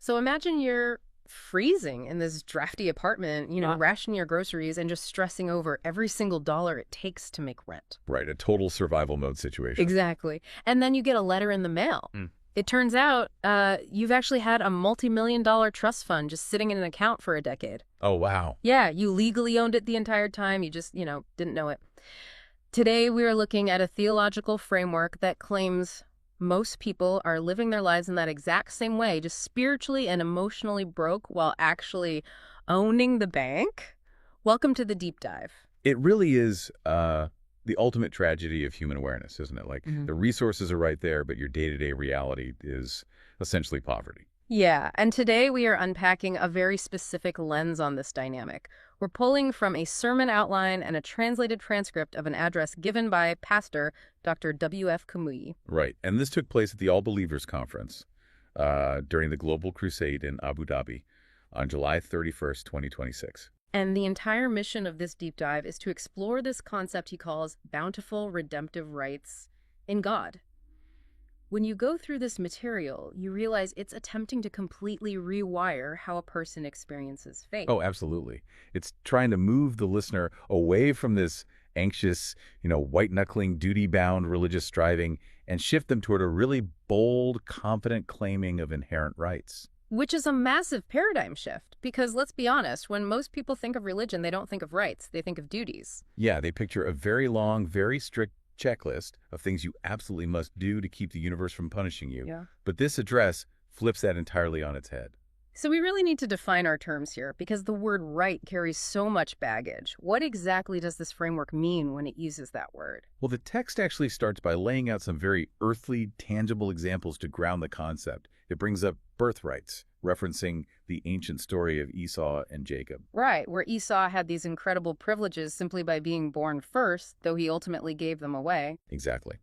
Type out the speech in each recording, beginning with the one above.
So imagine you're freezing in this drafty apartment, rationing your groceries and just stressing over every single dollar it takes to make rent. Right, a total survival mode situation. Exactly. And then you get a letter in the mail. It turns out you've actually had a multi-million-dollar trust fund just sitting in an account for a decade. Oh, wow. Yeah, you legally owned it the entire time. You just, didn't know it. Today, we are looking at a theological framework that claims most people are living their lives in that exact same way, just spiritually and emotionally broke while actually owning the bank. Welcome to the deep dive. It really is the ultimate tragedy of human awareness, isn't it? Like, the resources are right there, but your day-to-day reality is essentially poverty. Yeah, and today we are unpacking a very specific lens on this dynamic. We're pulling from a sermon outline and a translated transcript of an address given by Pastor Dr. W.F. Kumuyi. Right, and this took place at the All Believers Conference during the Global Crusade in Abu Dhabi on July 31st, 2026. And the entire mission of this deep dive is to explore this concept he calls bountiful redemptive rights in God. When you go through this material, you realize it's attempting to completely rewire how a person experiences faith. Oh, absolutely. It's trying to move the listener away from this anxious, white-knuckling, duty-bound religious striving and shift them toward a really bold, confident claiming of inherent rights. Which is a massive paradigm shift, because let's be honest, when most people think of religion, they don't think of rights, they think of duties. Yeah, they picture a very long, very strict checklist of things you absolutely must do to keep the universe from punishing you. Yeah. But this address flips that entirely on its head. So we really need to define our terms here, because the word right carries so much baggage. What exactly does this framework mean when it uses that word? Well, the text actually starts by laying out some very earthly, tangible examples to ground the concept. It brings up birthrights, referencing the ancient story of Esau and Jacob. Right, where Esau had these incredible privileges simply by being born first, though he ultimately gave them away. Exactly.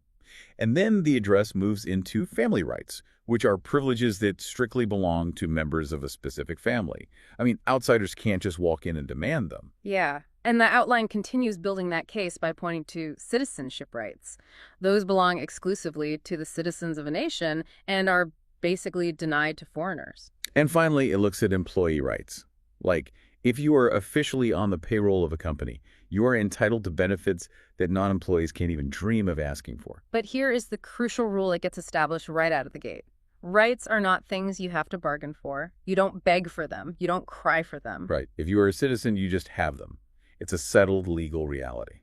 And then the address moves into family rights, which are privileges that strictly belong to members of a specific family. I mean, outsiders can't just walk in and demand them. Yeah, and the outline continues building that case by pointing to citizenship rights. Those belong exclusively to the citizens of a nation and are basically denied to foreigners. And finally, it looks at employee rights. Like, if you are officially on the payroll of a company, you are entitled to benefits that non-employees can't even dream of asking for. But here is the crucial rule that gets established right out of the gate. Rights are not things you have to bargain for. You don't beg for them. You don't cry for them. Right. If you are a citizen, you just have them. It's a settled legal reality.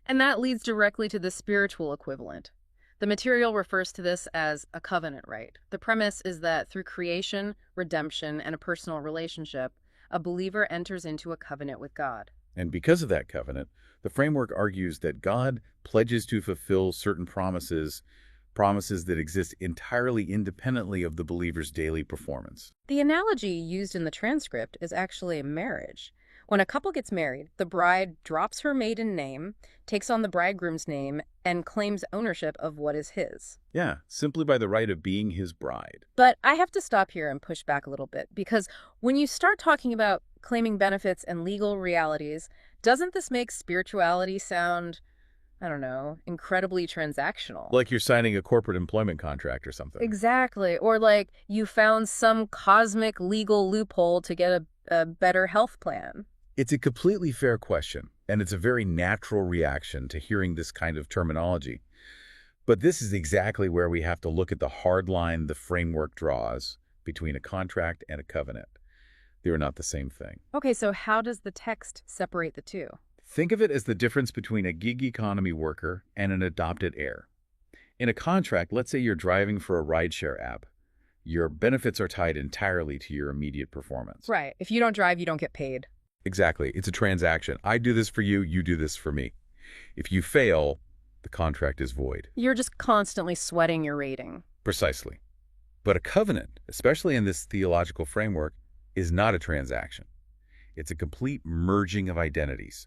And that leads directly to the spiritual equivalent. The material refers to this as a covenant right. The premise is that through creation, redemption, and a personal relationship, a believer enters into a covenant with God. And because of that covenant, the framework argues that God pledges to fulfill certain promises that exist entirely independently of the believer's daily performance. The analogy used in the transcript is actually marriage. When a couple gets married, the bride drops her maiden name, takes on the bridegroom's name, and claims ownership of what is his. Yeah, simply by the right of being his bride. But I have to stop here and push back a little bit, because when you start talking about claiming benefits and legal realities, doesn't this make spirituality sound, I don't know, incredibly transactional? Like you're signing a corporate employment contract or something. Exactly. Or like you found some cosmic legal loophole to get a better health plan. It's a completely fair question, and it's a very natural reaction to hearing this kind of terminology. But this is exactly where we have to look at the hard line the framework draws between a contract and a covenant. They are not the same thing. Okay, so how does the text separate the two? Think of it as the difference between a gig economy worker and an adopted heir. In a contract, let's say you're driving for a rideshare app. Your benefits are tied entirely to your immediate performance. Right. If you don't drive, you don't get paid. Exactly. It's a transaction. I do this for you, you do this for me. If you fail, the contract is void. You're just constantly sweating your rating. Precisely. But a covenant, especially in this theological framework, is not a transaction. It's a complete merging of identities,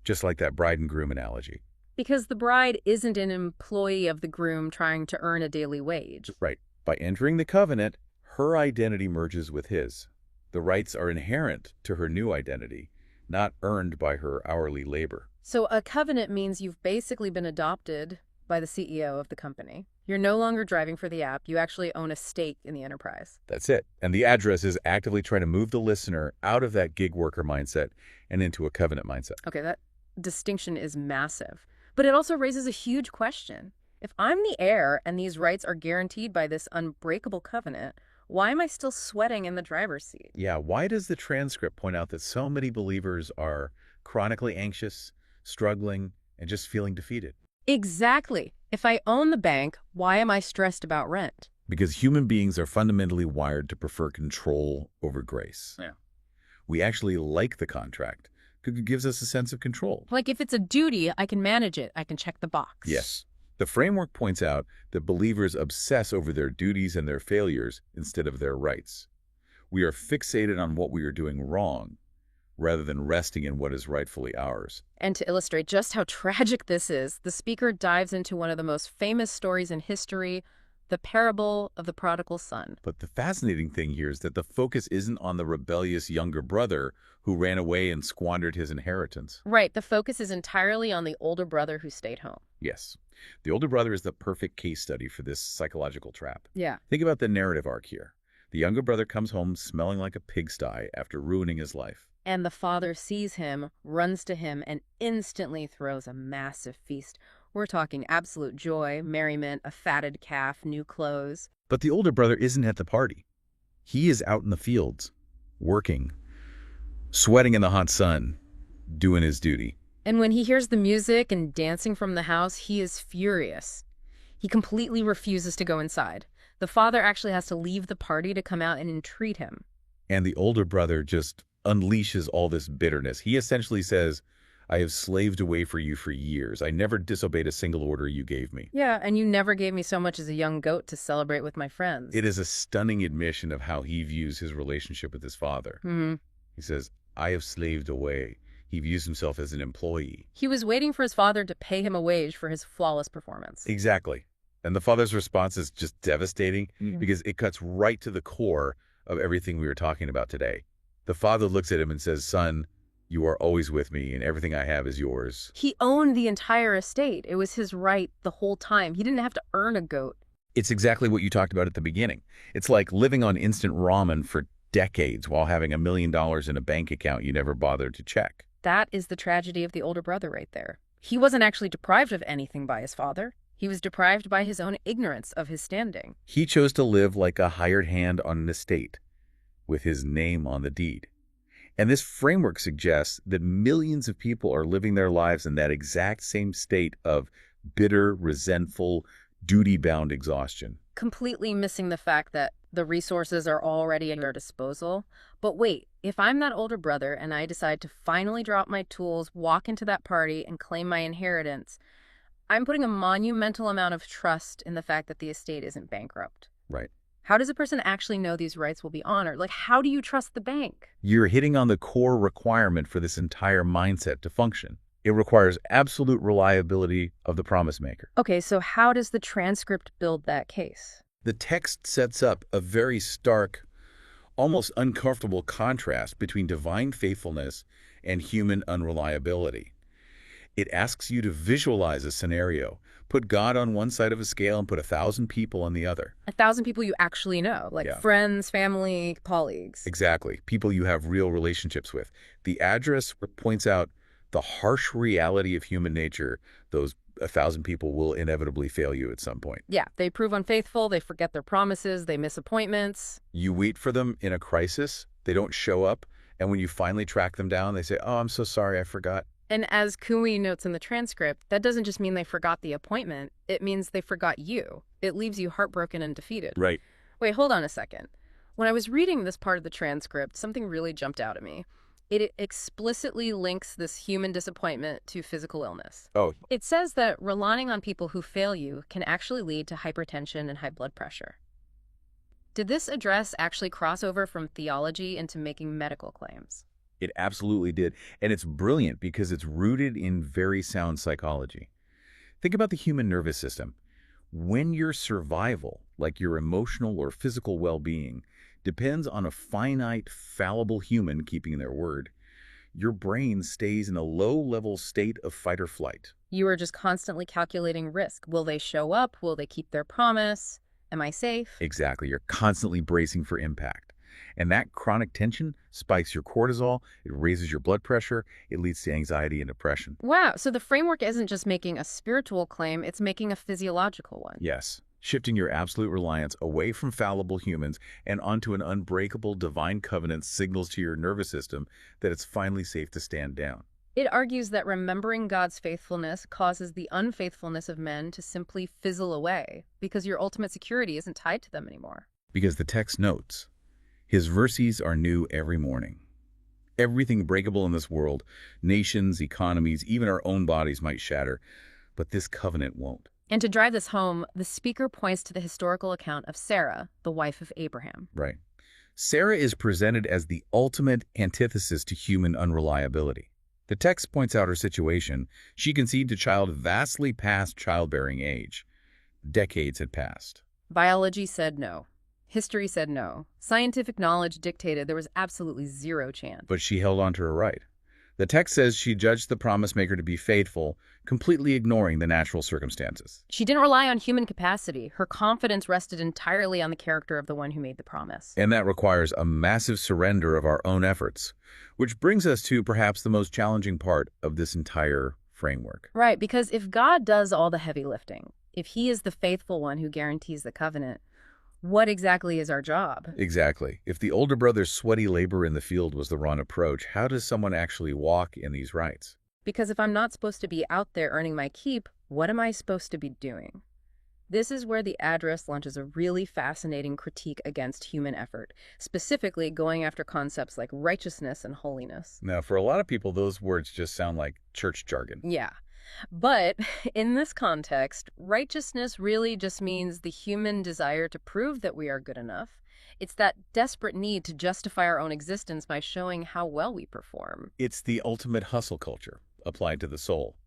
just like that bride and groom analogy. Because the bride isn't an employee of the groom trying to earn a daily wage. Right. By entering the covenant, her identity merges with his. The rights are inherent to her new identity, not earned by her hourly labor. So a covenant means you've basically been adopted by the CEO of the company. You're no longer driving for the app. You actually own a stake in the enterprise. That's it. And the address is actively trying to move the listener out of that gig worker mindset and into a covenant mindset. Okay, that distinction is massive. But it also raises a huge question. If I'm the heir and these rights are guaranteed by this unbreakable covenant, why am I still sweating in the driver's seat? Yeah, why does the transcript point out that so many believers are chronically anxious, struggling, and just feeling defeated? Exactly. If I own the bank, why am I stressed about rent? Because human beings are fundamentally wired to prefer control over grace. Yeah. We actually like the contract because it gives us a sense of control. Like if it's a duty, I can manage it. I can check the box. Yes. The framework points out that believers obsess over their duties and their failures instead of their rights. We are fixated on what we are doing wrong rather than resting in what is rightfully ours. And to illustrate just how tragic this is, the speaker dives into one of the most famous stories in history, the parable of the prodigal son. But the fascinating thing here is that the focus isn't on the rebellious younger brother who ran away and squandered his inheritance. Right, the focus is entirely on the older brother who stayed home. Yes. The older brother is the perfect case study for this psychological trap. Yeah. Think about the narrative arc here. The younger brother comes home smelling like a pigsty after ruining his life. And the father sees him, runs to him, and instantly throws a massive feast. We're talking absolute joy, merriment, a fatted calf, new clothes. But the older brother isn't at the party. He is out in the fields, working, sweating in the hot sun, doing his duty. And when he hears the music and dancing from the house, he is furious. He completely refuses to go inside. The father actually has to leave the party to come out and entreat him. And the older brother just unleashes all this bitterness. He essentially says, I have slaved away for you for years. I never disobeyed a single order you gave me. Yeah, and you never gave me so much as a young goat to celebrate with my friends. It is a stunning admission of how he views his relationship with his father. He says, I have slaved away. He views himself as an employee. He was waiting for his father to pay him a wage for his flawless performance. Exactly. And the father's response is just devastating because it cuts right to the core of everything we were talking about today. The father looks at him and says, son, you are always with me and everything I have is yours. He owned the entire estate. It was his right the whole time. He didn't have to earn a goat. It's exactly what you talked about at the beginning. It's like living on instant ramen for decades while having $1 million in a bank account you never bothered to check. That is the tragedy of the older brother right there. He wasn't actually deprived of anything by his father. He was deprived by his own ignorance of his standing. He chose to live like a hired hand on an estate with his name on the deed. And this framework suggests that millions of people are living their lives in that exact same state of bitter, resentful, duty-bound exhaustion. Completely missing the fact that the resources are already at your disposal. But wait, if I'm that older brother and I decide to finally drop my tools, walk into that party, and claim my inheritance, I'm putting a monumental amount of trust in the fact that the estate isn't bankrupt. Right. How does a person actually know these rights will be honored? Like, how do you trust the bank? You're hitting on the core requirement for this entire mindset to function. It requires absolute reliability of the promise maker. Okay, so how does the transcript build that case? The text sets up a very stark, almost uncomfortable contrast between divine faithfulness and human unreliability. It asks you to visualize a scenario, put God on one side of a scale and put 1,000 people on the other. 1,000 people you actually know, like friends, family, colleagues. Exactly. People you have real relationships with. The address points out the harsh reality of human nature. Those 1,000 people will inevitably fail you at some point. Yeah, they prove unfaithful, they forget their promises, they miss appointments. You wait for them in a crisis, they don't show up, and when you finally track them down, they say, oh, I'm so sorry, I forgot. And as Kui notes in the transcript, that doesn't just mean they forgot the appointment, it means they forgot you. It leaves you heartbroken and defeated. Right. Wait, hold on a second. When I was reading this part of the transcript, something really jumped out at me. It explicitly links this human disappointment to physical illness. Oh. It says that relying on people who fail you can actually lead to hypertension and high blood pressure. Did this address actually cross over from theology into making medical claims? It absolutely did. And it's brilliant because it's rooted in very sound psychology. Think about the human nervous system. When your survival, like your emotional or physical well-being, depends on a finite, fallible human keeping their word, your brain stays in a low-level state of fight or flight. You are just constantly calculating risk. Will they show up? Will they keep their promise? Am I safe? Exactly. You're constantly bracing for impact. And that chronic tension spikes your cortisol, it raises your blood pressure, it leads to anxiety and depression. Wow, so the framework isn't just making a spiritual claim, it's making a physiological one. Yes, shifting your absolute reliance away from fallible humans and onto an unbreakable divine covenant signals to your nervous system that it's finally safe to stand down. It argues that remembering God's faithfulness causes the unfaithfulness of men to simply fizzle away because your ultimate security isn't tied to them anymore. Because the text notes, His mercies are new every morning. Everything breakable in this world, nations, economies, even our own bodies might shatter, but this covenant won't. And to drive this home, the speaker points to the historical account of Sarah, the wife of Abraham. Right. Sarah is presented as the ultimate antithesis to human unreliability. The text points out her situation. She conceived a child vastly past childbearing age. Decades had passed. Biology said no. History said no. Scientific knowledge dictated there was absolutely zero chance. But she held on to her right. The text says she judged the promise maker to be faithful, completely ignoring the natural circumstances. She didn't rely on human capacity. Her confidence rested entirely on the character of the one who made the promise. And that requires a massive surrender of our own efforts, which brings us to perhaps the most challenging part of this entire framework. Right, because if God does all the heavy lifting, if he is the faithful one who guarantees the covenant, what exactly is our job? Exactly. If the older brother's sweaty labor in the field was the wrong approach, how does someone actually walk in these rights? Because if I'm not supposed to be out there earning my keep, what am I supposed to be doing? This is where the address launches a really fascinating critique against human effort, specifically going after concepts like righteousness and holiness. Now, for a lot of people, those words just sound like church jargon. Yeah. But in this context, righteousness really just means the human desire to prove that we are good enough. It's that desperate need to justify our own existence by showing how well we perform. It's the ultimate hustle culture applied to the soul.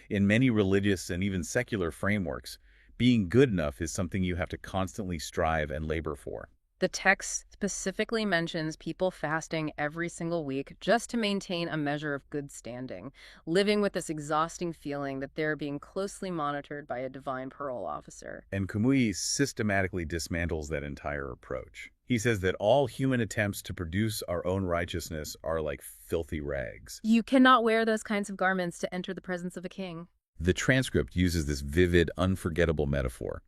In many religious and even secular frameworks, being good enough is something you have to constantly strive and labor for. The text specifically mentions people fasting every single week just to maintain a measure of good standing, living with this exhausting feeling that they're being closely monitored by a divine parole officer. And Kamui systematically dismantles that entire approach. He says that all human attempts to produce our own righteousness are like filthy rags. You cannot wear those kinds of garments to enter the presence of a king. The transcript uses this vivid, unforgettable metaphor.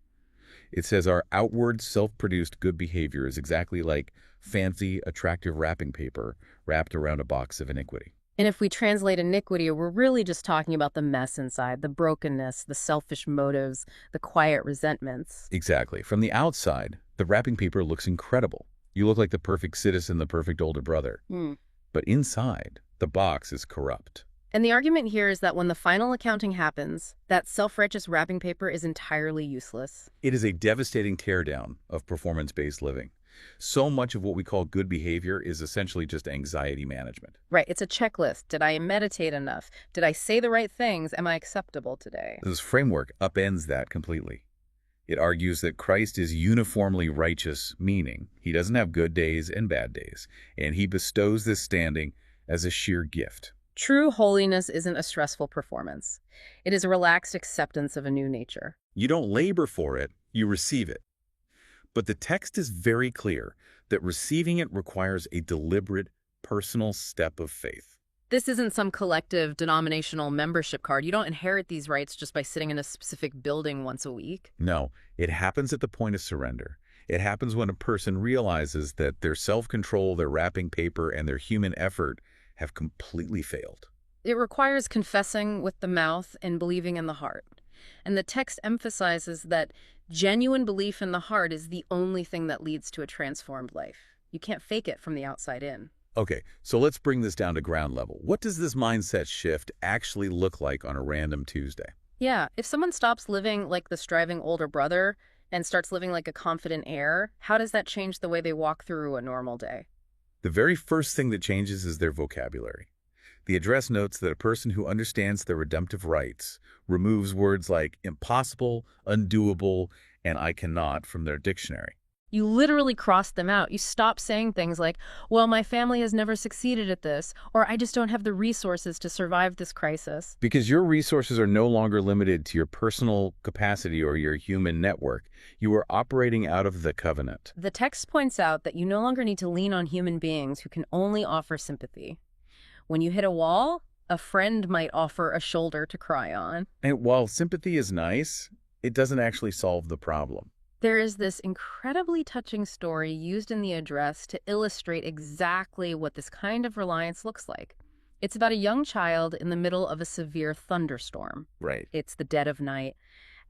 It says our outward, self-produced good behavior is exactly like fancy, attractive wrapping paper wrapped around a box of iniquity. And if we translate iniquity, we're really just talking about the mess inside, the brokenness, the selfish motives, the quiet resentments. Exactly. From the outside, the wrapping paper looks incredible. You look like the perfect citizen, the perfect older brother. But inside, the box is corrupt. And the argument here is that when the final accounting happens, that self-righteous wrapping paper is entirely useless. It is a devastating teardown of performance-based living. So much of what we call good behavior is essentially just anxiety management. Right, it's a checklist. Did I meditate enough? Did I say the right things? Am I acceptable today? This framework upends that completely. It argues that Christ is uniformly righteous, meaning he doesn't have good days and bad days, and he bestows this standing as a sheer gift. True holiness isn't a stressful performance. It is a relaxed acceptance of a new nature. You don't labor for it, you receive it. But the text is very clear that receiving it requires a deliberate, personal step of faith. This isn't some collective denominational membership card. You don't inherit these rights just by sitting in a specific building once a week. No, it happens at the point of surrender. It happens when a person realizes that their self-control, their wrapping paper, and their human effort have completely failed. It requires confessing with the mouth and believing in the heart. And the text emphasizes that genuine belief in the heart is the only thing that leads to a transformed life. You can't fake it from the outside in. Okay, so let's bring this down to ground level. What does this mindset shift actually look like on a random Tuesday? Yeah, if someone stops living like the striving older brother and starts living like a confident heir, how does that change the way they walk through a normal day? The very first thing that changes is their vocabulary. The address notes that a person who understands their redemptive rights removes words like impossible, undoable, and I cannot from their dictionary. You literally cross them out. You stop saying things like, well, my family has never succeeded at this, or I just don't have the resources to survive this crisis. Because your resources are no longer limited to your personal capacity or your human network. You are operating out of the covenant. The text points out that you no longer need to lean on human beings who can only offer sympathy. When you hit a wall, a friend might offer a shoulder to cry on. And while sympathy is nice, it doesn't actually solve the problem. There is this incredibly touching story used in the address to illustrate exactly what this kind of reliance looks like. It's about a young child in the middle of a severe thunderstorm. Right. It's the dead of night.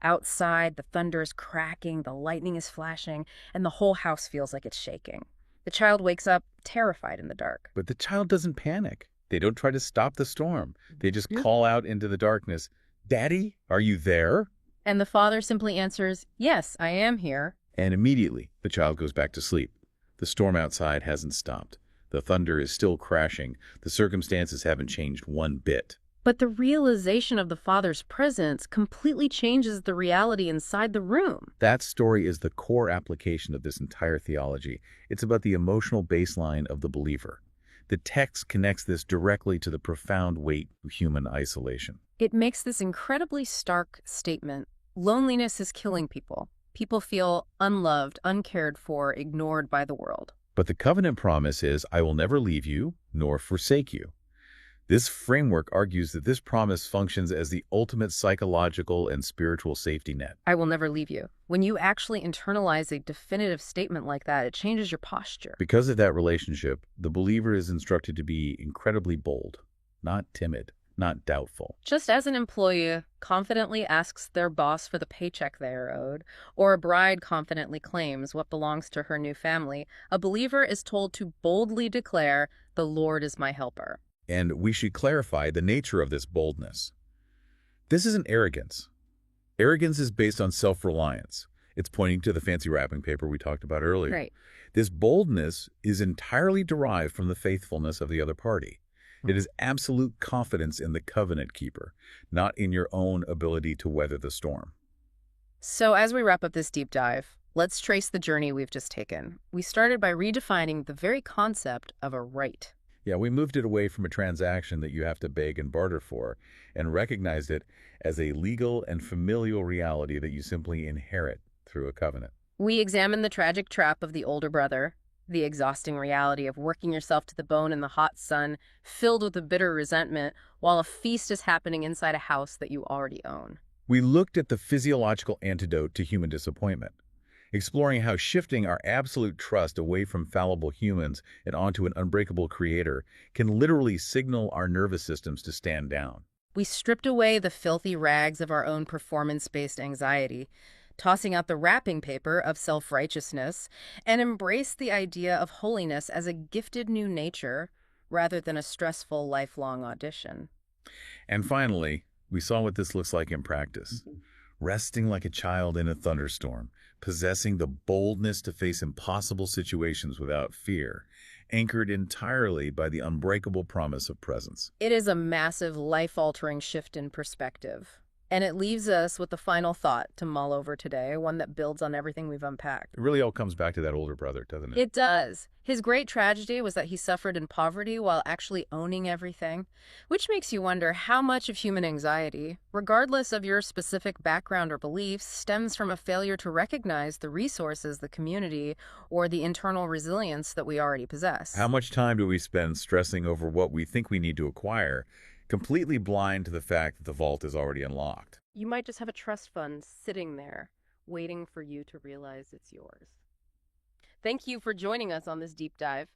Outside, the thunder is cracking, the lightning is flashing, and the whole house feels like it's shaking. The child wakes up terrified in the dark. But the child doesn't panic. They don't try to stop the storm. They just call out into the darkness, "Daddy, are you there?" And the father simply answers, "Yes, I am here." And immediately, the child goes back to sleep. The storm outside hasn't stopped. The thunder is still crashing. The circumstances haven't changed one bit. But the realization of the father's presence completely changes the reality inside the room. That story is the core application of this entire theology. It's about the emotional baseline of the believer. The text connects this directly to the profound weight of human isolation. It makes this incredibly stark statement. Loneliness is killing people. People feel unloved, uncared for, ignored by the world. But the covenant promise is, "I will never leave you nor forsake you." This framework argues that this promise functions as the ultimate psychological and spiritual safety net. I will never leave you. When you actually internalize a definitive statement like that, it changes your posture. Because of that relationship, the believer is instructed to be incredibly bold, not timid, not doubtful. Just as an employee confidently asks their boss for the paycheck they are owed, or a bride confidently claims what belongs to her new family, a believer is told to boldly declare, "The Lord is my helper." And we should clarify the nature of this boldness. This isn't arrogance. Arrogance is based on self-reliance. It's pointing to the fancy wrapping paper we talked about earlier. Right. This boldness is entirely derived from the faithfulness of the other party. It is absolute confidence in the covenant keeper, not in your own ability to weather the storm. So as we wrap up this deep dive, let's trace the journey we've just taken. We started by redefining the very concept of a right. Yeah, we moved it away from a transaction that you have to beg and barter for and recognized it as a legal and familial reality that you simply inherit through a covenant. We examined the tragic trap of the older brother, the exhausting reality of working yourself to the bone in the hot sun, filled with a bitter resentment, while a feast is happening inside a house that you already own. We looked at the physiological antidote to human disappointment, exploring how shifting our absolute trust away from fallible humans and onto an unbreakable creator can literally signal our nervous systems to stand down. We stripped away the filthy rags of our own performance-based anxiety, tossing out the wrapping paper of self-righteousness, and embraced the idea of holiness as a gifted new nature rather than a stressful lifelong audition. And finally, we saw what this looks like in practice. Resting like a child in a thunderstorm, possessing the boldness to face impossible situations without fear, anchored entirely by the unbreakable promise of presence. It is a massive, life-altering shift in perspective. And it leaves us with the final thought to mull over today, one that builds on everything we've unpacked. It really all comes back to that older brother, doesn't it? It does. His great tragedy was that he suffered in poverty while actually owning everything, which makes you wonder how much of human anxiety, regardless of your specific background or beliefs, stems from a failure to recognize the resources, the community, or the internal resilience that we already possess. How much time do we spend stressing over what we think we need to acquire, completely blind to the fact that the vault is already unlocked? You might just have a trust fund sitting there, waiting for you to realize it's yours. Thank you for joining us on this deep dive.